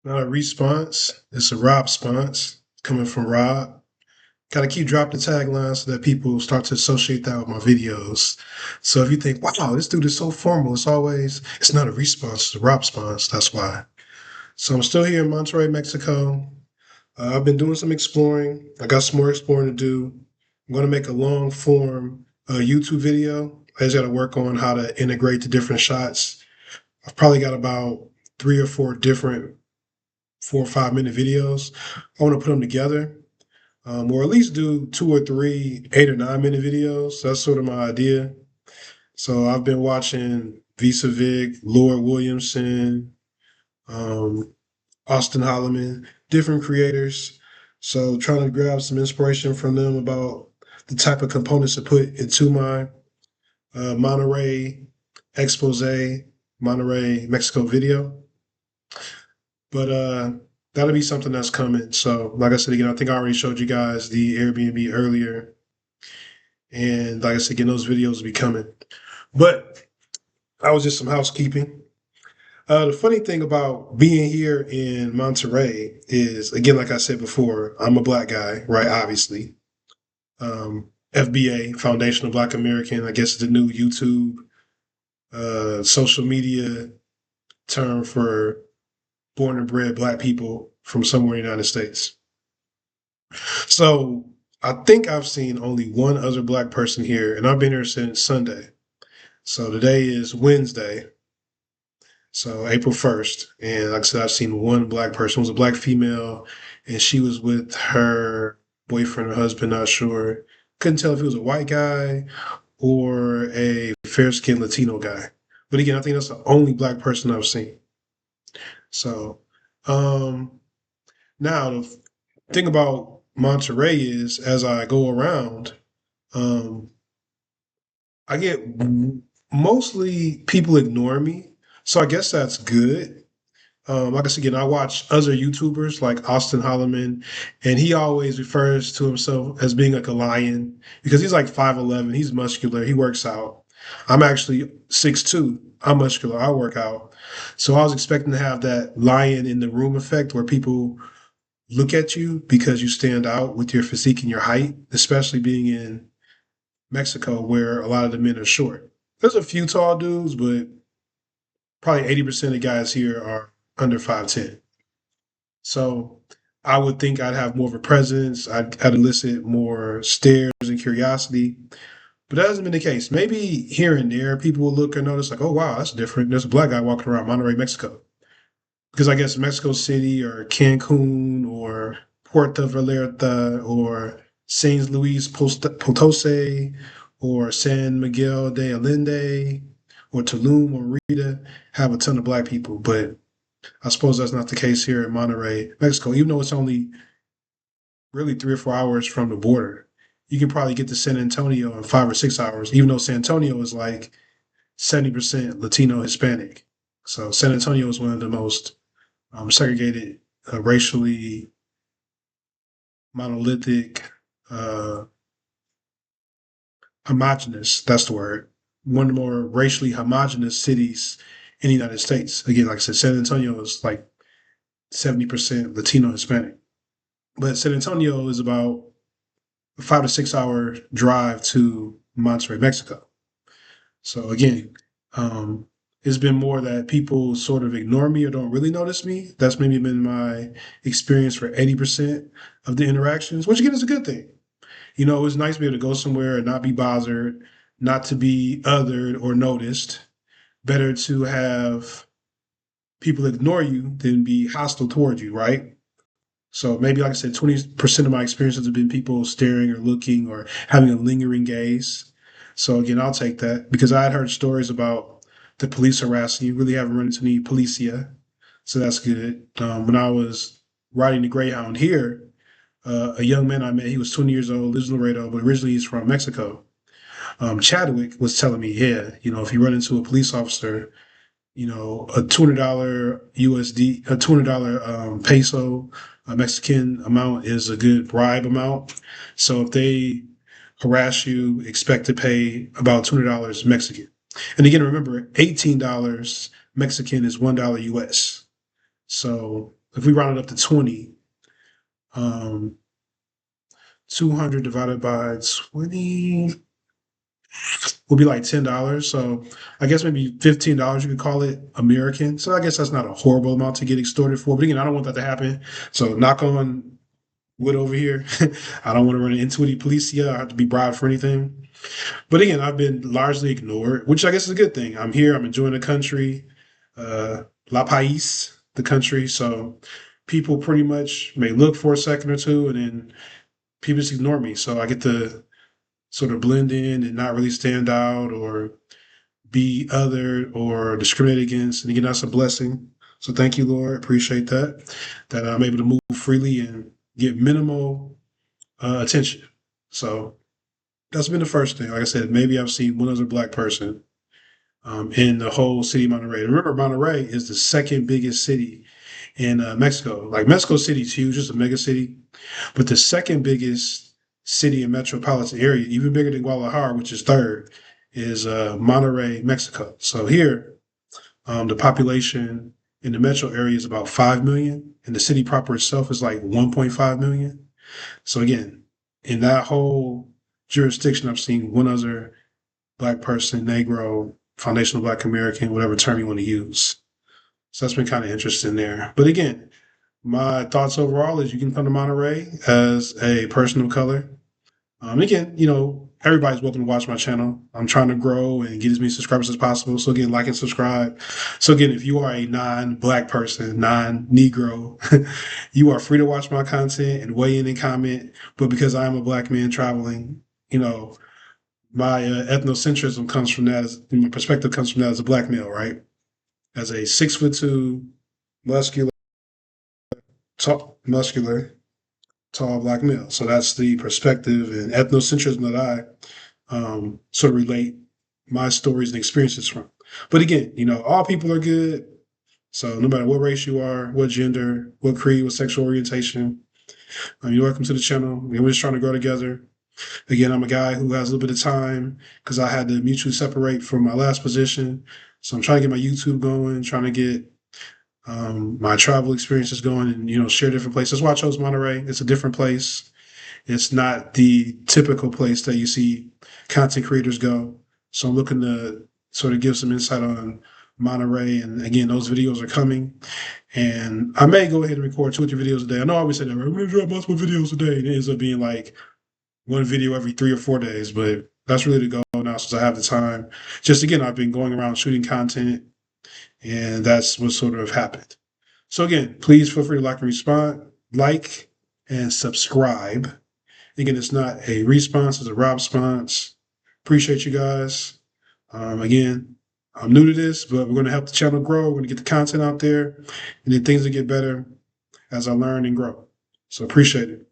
Not a response. It's a Rob-sponse coming from Rob. Gotta keep dropping the tagline so that people start to associate that with my videos. So if you think, wow, this dude is so formal, it's not a response, it's a Rob-sponse. That's why. So I'm still here in Monterrey, Mexico. I've been doing some exploring. I got some more exploring to do. I'm going to make a long form YouTube video. I just got to work on how to integrate the different shots. I've probably got about 3 or 4 different 4 or 5 minute videos. I want to put them together, or at least do 2 or 3 8 or 9 minute videos. That's sort of my idea. So I've been watching Visa Vic, Lord Williamson, um, Austin Holloman, different creators. So trying to grab some inspiration from them about the type of components to put into my Monterey expose, Monterey, Mexico video. But that'll be something that's coming. So like I said again, I think I already showed you guys the Airbnb earlier. And like I said, again, those videos will be coming. But that was just some housekeeping. The funny thing about being here in Monterey is, again, like I said before, I'm a black guy, right? Obviously. FBA, Foundational Black American, I guess is the new YouTube social media term for born and bred black people from somewhere in the United States. So I think I've seen only one other black person here, and I've been here since Sunday. So today is Wednesday. So April 1st. And like I said, I've seen one black person. It was a black female, and she was with her boyfriend or husband, not sure. Couldn't tell if it was a white guy or a fair-skinned Latino guy. But again, I think that's the only black person I've seen. So um now the thing about Monterey is as I go around, um, I get mostly people ignore me. So I guess that's good. Like I said, again, I watch other YouTubers like Austin Holloman, and he always refers to himself as being like a lion because he's like 5'11". He's muscular. He works out. I'm actually 6'2". I'm muscular. I work out. So I was expecting to have that lion in the room effect where people look at you because you stand out with your physique and your height, especially being in Mexico where a lot of the men are short. There's a few tall dudes, but probably 80% of guys here are under 5'10". So I would think I'd have more of a presence. I'd elicit more stares and curiosity, but that hasn't been the case. Maybe here and there, people will look and notice, like, oh, wow, that's different. There's a black guy walking around Monterrey, Mexico. Because I guess Mexico City or Cancun or Puerto Vallarta or San Luis Potosi or San Miguel de Allende or Tulum or Rita have a ton of black people. But I suppose that's not the case here in Monterey, Mexico, even though it's only really 3 or 4 hours from the border. You can probably get to San Antonio in 5 or 6 hours, even though San Antonio is like 70% Latino Hispanic. So San Antonio is one of the most segregated, racially monolithic, uh, homogenous, that's the word, one of the more racially homogenous cities in the United States. Again, like I said, San Antonio is like 70% Latino Hispanic. But San Antonio is about a 5 to 6 hour drive to Monterrey, Mexico. So again, um, it's been more that people sort of ignore me or don't really notice me. That's maybe been my experience for 80% of the interactions, which again is a good thing. You know, it's nice to be able to go somewhere and not be bothered, not to be othered or noticed. Better to have people ignore you than be hostile towards you, right? So maybe, like I said, 20% of my experiences have been people staring or looking or having a lingering gaze. So again, I'll take that because I had heard stories about the police harassing you. Really haven't run into any policia, so that's good. When I was riding the Greyhound here, a young man I met, he was 20 years old, lives in Laredo, but originally he's from Mexico. Chadwick was telling me, yeah, you know, if you run into a police officer, you know, a $200 USD, a $200 peso, a Mexican amount is a good bribe amount. So if they harass you, expect to pay about $200 Mexican. And again, remember, $18 Mexican is $1 US. So if we round it up to 20, um, 200 divided by 20 will be like $10. So I guess maybe $15 you could call it American. So I guess that's not a horrible amount to get extorted for. But again, I don't want that to happen. So knock on wood over here. I don't want to run into any policia. I have to be bribed for anything. But again, I've been largely ignored, which I guess is a good thing. I'm here. I'm enjoying the country, La Pais, the country. So people pretty much may look for a second or two, and then people just ignore me. So I get to sort of blend in and not really stand out or be other or discriminated against. And again, that's a blessing. So thank you, Lord. Appreciate that. That I'm able to move freely and get minimal attention. So that's been the first thing. Like I said, maybe I've seen one other black person in the whole city of Monterrey. Remember, Monterrey is the second biggest city in Mexico. Like Mexico City is huge, it's a mega city, but the second biggest city in metropolitan area, even bigger than Guadalajara, which is third, is Monterrey, Mexico. So here, the population in the metro area is about 5 million, and the city proper itself is like 1.5 million. So again, in that whole jurisdiction, I've seen one other black person, Negro, foundational black American, whatever term you want to use. So that's been kind of interesting there. But again, my thoughts overall is you can come to Monterey as a person of color. Again, everybody's welcome to watch my channel. I'm trying to grow and get as many subscribers as possible. So again, like and subscribe. So again, if you are a non-black person, non-Negro, you are free to watch my content and weigh in and comment. But because I am a black man traveling, my ethnocentrism comes from that. My perspective comes from that as a black male, right? As a 6'2", muscular, muscular, tall black male. So that's the perspective and ethnocentrism that I sort of relate my stories and experiences from. But again, all people are good. So no matter what race you are, what gender, what creed, what sexual orientation, you're welcome to the channel. We're just trying to grow together. Again, I'm a guy who has a little bit of time because I had to mutually separate from my last position. So I'm trying to get my YouTube going, trying to get my travel experiences going and, share different places. That's why I chose Monterey. It's a different place. It's not the typical place that you see content creators go. So I'm looking to sort of give some insight on Monterey. And again, those videos are coming. And I may go ahead and record 2 or 3 videos a day. I know I always say that, right? I'm going to drop multiple videos a day. And it ends up being like one video every 3 or 4 days. But that's really the goal now since I have the time. Just again, I've been going around shooting content. And that's what sort of happened. So again, please feel free to like and subscribe. Again, it's not a response, it's a Robsponse. Appreciate you guys. Again, I'm new to this, but we're going to help the channel grow. We're going to get the content out there, and then things will get better as I learn and grow. So appreciate it.